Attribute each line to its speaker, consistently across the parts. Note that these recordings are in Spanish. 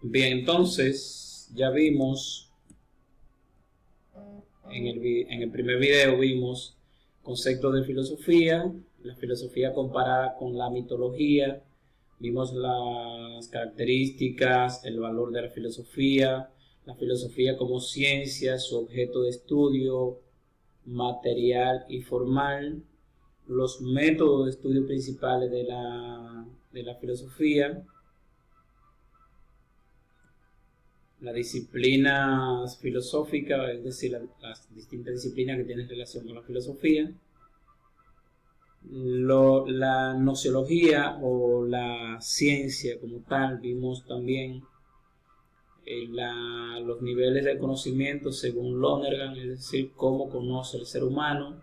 Speaker 1: Bien, entonces ya vimos, en el primer video vimos conceptos de filosofía, la filosofía comparada con la mitología, vimos las características, el valor de la filosofía como ciencia, su objeto de estudio material y formal, los métodos de estudio principales de la filosofía, las disciplinas filosóficas, es decir, las distintas disciplinas que tienen relación con la filosofía, la nociología o la ciencia como tal. Vimos también los niveles de conocimiento según Lonergan, es decir, cómo conoce el ser humano.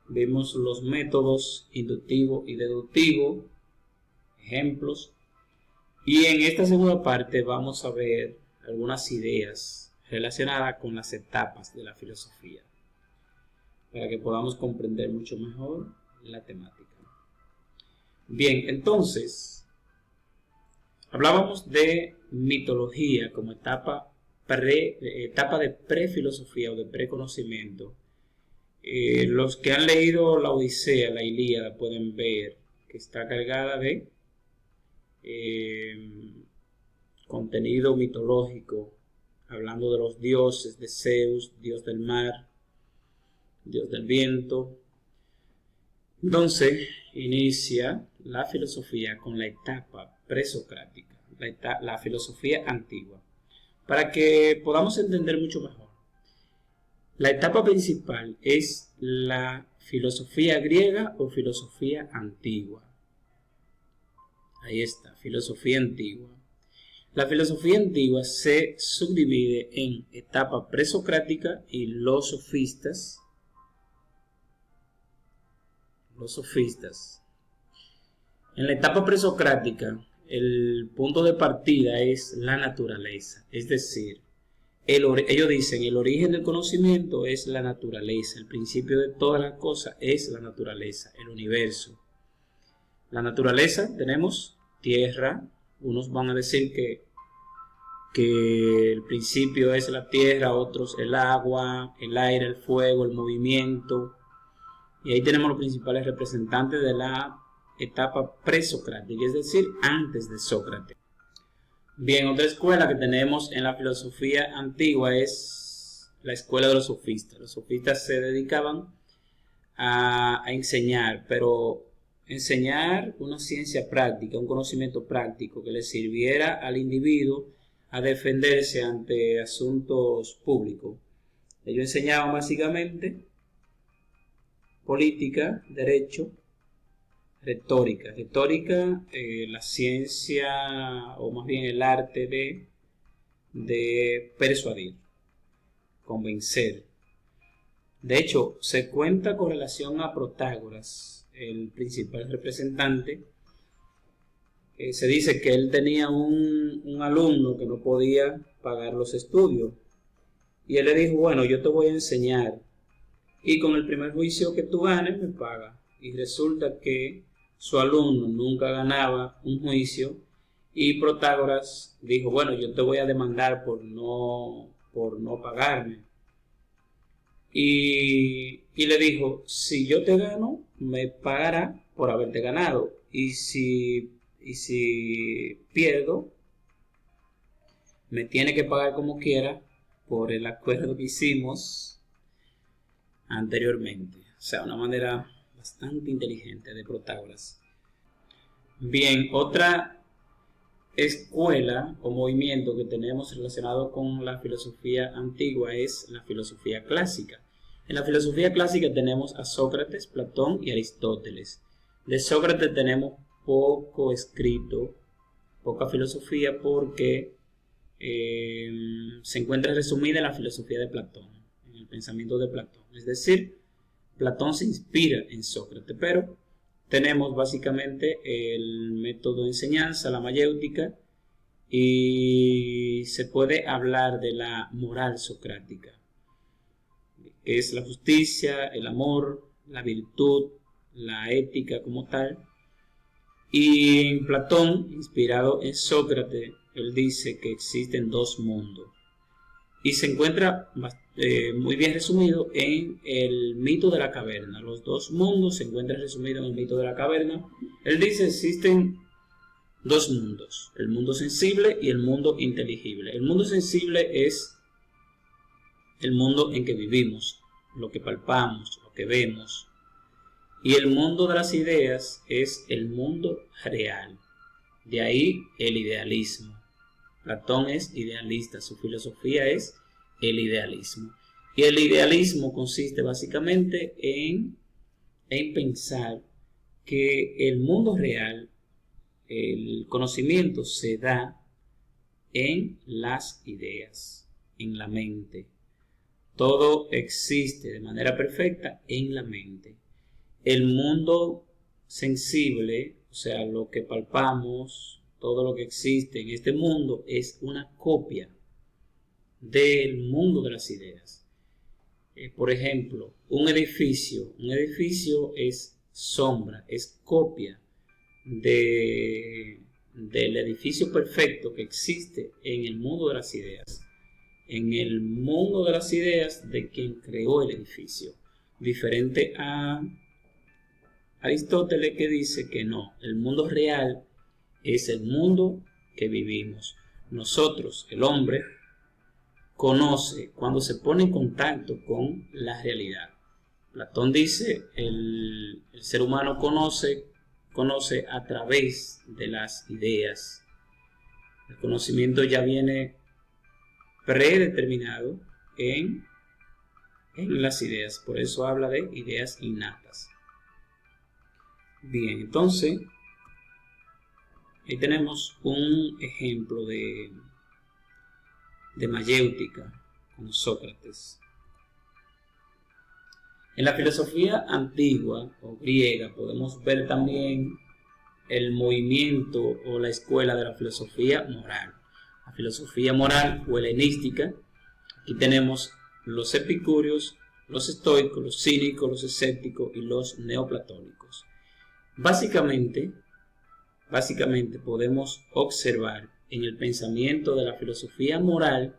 Speaker 1: Vimos los métodos inductivo y deductivo, ejemplos. Y en esta segunda parte vamos a ver algunas ideas relacionadas con las etapas de la filosofía, para que podamos comprender mucho mejor la temática. Bien, entonces, hablábamos de mitología como etapa de prefilosofía o de preconocimiento. Los que han leído la Odisea, la Ilíada, pueden ver que está cargada de contenido mitológico, hablando de los dioses, de Zeus, dios del mar, dios del viento. Entonces inicia la filosofía con la etapa presocrática, la filosofía antigua, para que podamos entender mucho mejor. La etapa principal es la filosofía griega o filosofía antigua. Ahí está, filosofía antigua. La filosofía antigua se subdivide en etapa presocrática y los sofistas. En la etapa presocrática, el punto de partida es la naturaleza, es decir, ellos dicen el origen del conocimiento es la naturaleza, el principio de todas las cosas es la naturaleza, el universo. La naturaleza tenemos tierra, unos van a decir que el principio es la tierra, otros el agua, el aire, el fuego, el movimiento. Y ahí tenemos los principales representantes de la etapa presocrática, es decir, antes de Sócrates. Bien, otra escuela que tenemos en la filosofía antigua es la escuela de los sofistas. Los sofistas se dedicaban a enseñar, pero enseñar una ciencia práctica, un conocimiento práctico que le sirviera al individuo a defenderse ante asuntos públicos. Ellos enseñaban básicamente política, derecho, retórica. Retórica, la ciencia, o más bien el arte de persuadir, convencer. De hecho, se cuenta con relación a Protágoras, el principal representante. Se dice que él tenía un alumno que no podía pagar los estudios. Y él le dijo, bueno, yo te voy a enseñar. Y con el primer juicio que tú ganes, me pagas. Y resulta que su alumno nunca ganaba un juicio. Y Protágoras dijo, bueno, yo te voy a demandar por no pagarme. Y le dijo, si yo te gano, me pagará por haberte ganado. Y si pierdo, me tiene que pagar como quiera por el acuerdo que hicimos anteriormente. O sea, una manera bastante inteligente de Protágoras. Bien, otra escuela o movimiento que tenemos relacionado con la filosofía antigua es la filosofía clásica. En la filosofía clásica tenemos a Sócrates, Platón y Aristóteles. De Sócrates tenemos poco escrito, poca filosofía, porque se encuentra resumida en la filosofía de Platón, en el pensamiento de Platón. Es decir, Platón se inspira en Sócrates, pero tenemos básicamente el método de enseñanza, la mayéutica, y se puede hablar de la moral socrática, que es la justicia, el amor, la virtud, la ética como tal. Y Platón, inspirado en Sócrates, él dice que existen dos mundos y se encuentra muy bien resumido en el mito de la caverna. Los dos mundos se encuentran resumidos en el mito de la caverna. Él dice existen dos mundos, el mundo sensible y el mundo inteligible. El mundo sensible es el mundo en que vivimos, lo que palpamos, lo que vemos. Y el mundo de las ideas es el mundo real. De ahí el idealismo. Platón es idealista, su filosofía es el idealismo. Y el idealismo consiste básicamente en pensar que el mundo real, el conocimiento se da en las ideas, en la mente. Todo existe de manera perfecta en la mente. El mundo sensible, o sea, lo que palpamos, todo lo que existe en este mundo es una copia del mundo de las ideas. Por ejemplo, un edificio es sombra, es copia del edificio perfecto que existe en el mundo de las ideas. En el mundo de las ideas de quien creó el edificio. Diferente a Aristóteles, que dice que no, el mundo real es el mundo que vivimos. Nosotros, el hombre, conoce cuando se pone en contacto con la realidad. Platón dice, el ser humano conoce a través de las ideas. El conocimiento ya viene predeterminado en las ideas. Por eso habla de ideas innatas. Bien, entonces, ahí tenemos un ejemplo de mayéutica con Sócrates. En la filosofía antigua o griega podemos ver también el movimiento o la escuela de la filosofía moral. La filosofía moral o helenística. Aquí tenemos los epicúreos, los estoicos, los cínicos, los escépticos y los neoplatónicos. Básicamente podemos observar en el pensamiento de la filosofía moral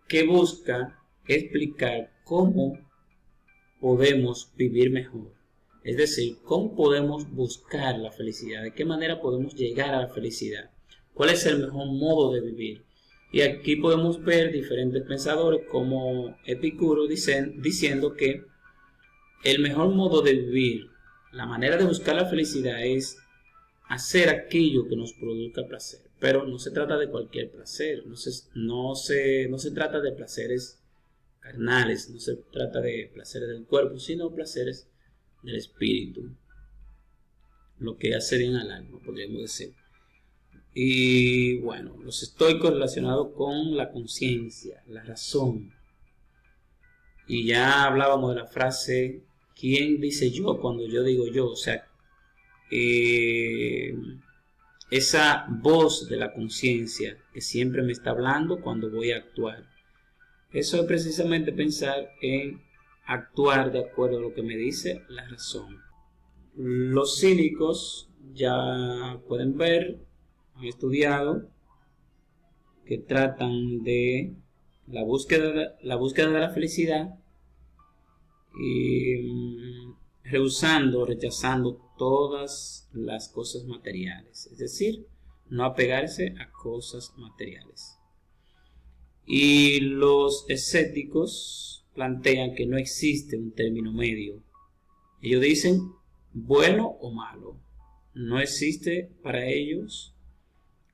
Speaker 1: que busca explicar cómo podemos vivir mejor. Es decir, cómo podemos buscar la felicidad, de qué manera podemos llegar a la felicidad, cuál es el mejor modo de vivir. Y aquí podemos ver diferentes pensadores como Epicuro diciendo que el mejor modo de vivir, la manera de buscar la felicidad es hacer aquello que nos produzca placer. Pero no se trata de cualquier placer, no se trata de placeres carnales, no se trata de placeres del cuerpo, sino placeres del espíritu, lo que hace bien al alma, podríamos decir. Y bueno, los estoicos relacionados con la conciencia, la razón. Y ya hablábamos de la frase, ¿quién dice yo cuando yo digo yo? O sea, esa voz de la conciencia que siempre me está hablando cuando voy a actuar. Eso es precisamente pensar en actuar de acuerdo a lo que me dice la razón. Los cínicos ya pueden ver, han estudiado, que tratan de la búsqueda de la felicidad y rechazando todas las cosas materiales, es decir, no apegarse a cosas materiales. Y los escépticos plantean que no existe un término medio. Ellos dicen bueno o malo. No existe para ellos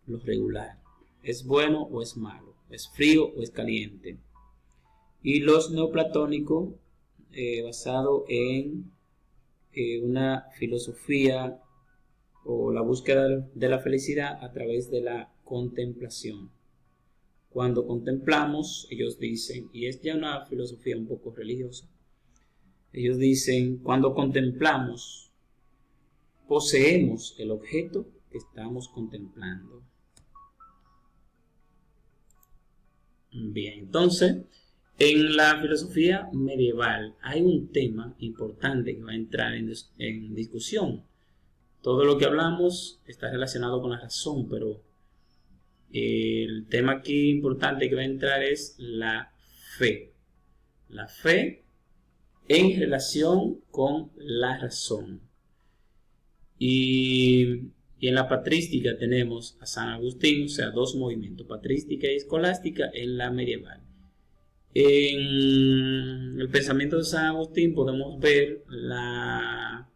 Speaker 1: lo regular. Es bueno o es malo. Es frío o es caliente. Y los neoplatónicos, basado en una filosofía o la búsqueda de la felicidad a través de la contemplación. Cuando contemplamos, ellos dicen, y es ya una filosofía un poco religiosa, ellos dicen, cuando contemplamos, poseemos el objeto que estamos contemplando. Bien, entonces, en la filosofía medieval hay un tema importante que va a entrar en discusión. Todo lo que hablamos está relacionado con la razón, pero El tema aquí importante que va a entrar es la fe. La fe en relación con la razón. Y en la patrística tenemos a San Agustín, o sea, dos movimientos, patrística y escolástica en la medieval. En el pensamiento de San Agustín podemos ver la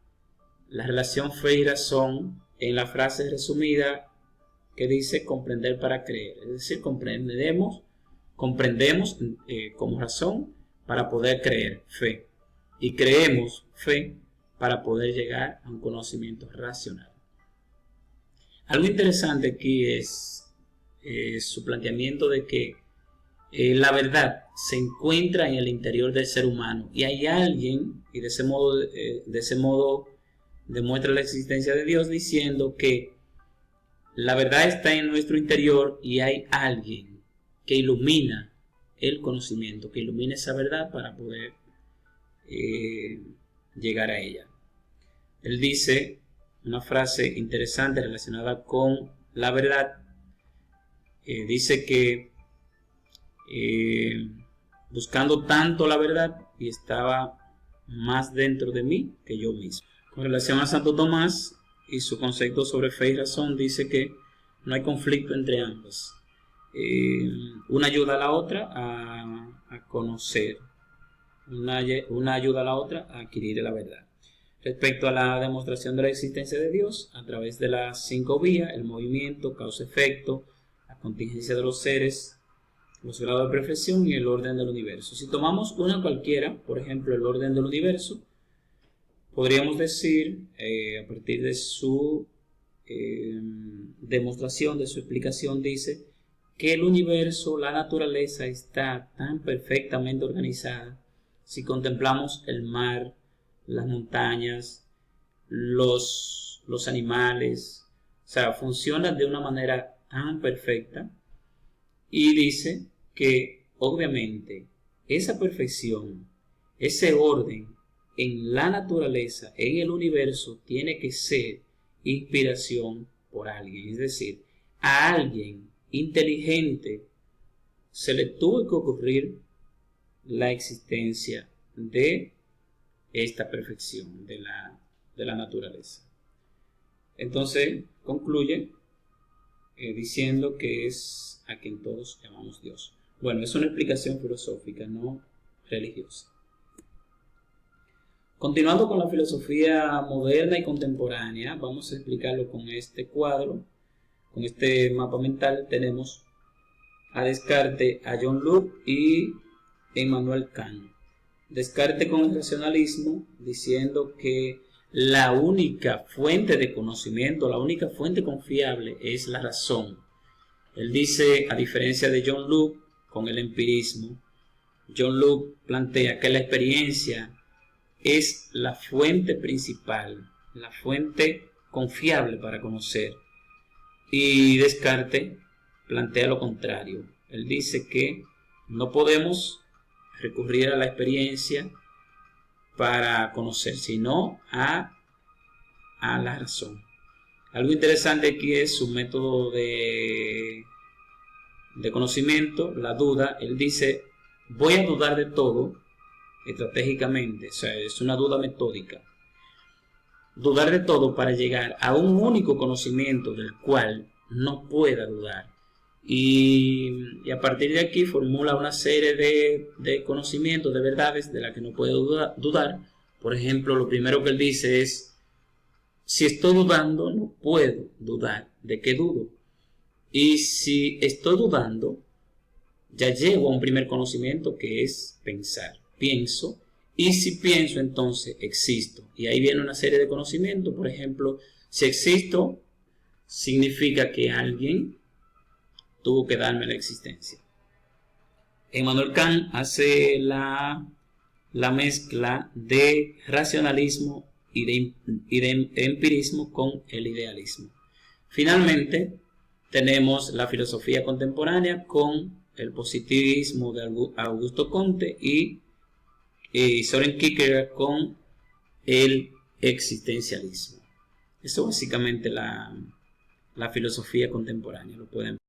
Speaker 1: relación fe y razón en la frase resumida que dice comprender para creer. Es decir, comprendemos como razón para poder creer, fe. Y creemos, fe, para poder llegar a un conocimiento racional. Algo interesante aquí es su planteamiento de que la verdad se encuentra en el interior del ser humano y hay alguien, y de ese modo demuestra la existencia de Dios diciendo que la verdad está en nuestro interior y hay alguien que ilumina el conocimiento, que ilumina esa verdad para poder llegar a ella. Él dice una frase interesante relacionada con la verdad. Dice que buscando tanto la verdad y estaba más dentro de mí que yo mismo. Con relación a Santo Tomás y su concepto sobre fe y razón, dice que no hay conflicto entre ambas. Una ayuda a la otra a conocer, una ayuda a la otra a adquirir la verdad. Respecto a la demostración de la existencia de Dios, a través de las 5 vías, el movimiento, causa-efecto, la contingencia de los seres, los grados de perfección y el orden del universo. Si tomamos una cualquiera, por ejemplo el orden del universo, podríamos decir, a partir de su demostración, de su explicación, dice que el universo, la naturaleza está tan perfectamente organizada. Si contemplamos el mar, las montañas, los animales, o sea, funcionan de una manera tan perfecta. Y dice que obviamente esa perfección, ese orden en la naturaleza, en el universo, tiene que ser inspiración por alguien. Es decir, a alguien inteligente se le tuvo que ocurrir la existencia de esta perfección de la naturaleza. Entonces concluye diciendo que es a quien todos llamamos Dios. Bueno, es una explicación filosófica, no religiosa. Continuando con la filosofía moderna y contemporánea, vamos a explicarlo con este cuadro, con este mapa mental. Tenemos a Descartes, a John Locke y Immanuel Kant. Descartes con el racionalismo, diciendo que la única fuente de conocimiento, la única fuente confiable es la razón. Él dice, a diferencia de John Locke, con el empirismo, John Locke plantea que la experiencia es la fuente principal, la fuente confiable para conocer. Y Descartes plantea lo contrario. Él dice que no podemos recurrir a la experiencia para conocer, sino a la razón. Algo interesante aquí es su método de conocimiento, la duda. Él dice, voy a dudar de todo estratégicamente, o sea, es una duda metódica. Dudar de todo para llegar a un único conocimiento del cual no pueda dudar. Y a partir de aquí formula una serie de conocimientos, de verdades de las que no puede dudar. Por ejemplo, lo primero que él dice es, si estoy dudando, no puedo dudar. ¿De qué dudo? Y si estoy dudando, ya llego a un primer conocimiento que es pensar. Pienso, y si pienso, entonces existo. Y ahí viene una serie de conocimientos. Por ejemplo, si existo, significa que alguien tuvo que darme la existencia. Immanuel Kant hace la mezcla de racionalismo y de empirismo con el idealismo. Finalmente, tenemos la filosofía contemporánea con el positivismo de Augusto Comte y Soren Kierkegaard con el existencialismo. Eso es básicamente la filosofía contemporánea, lo pueden ver.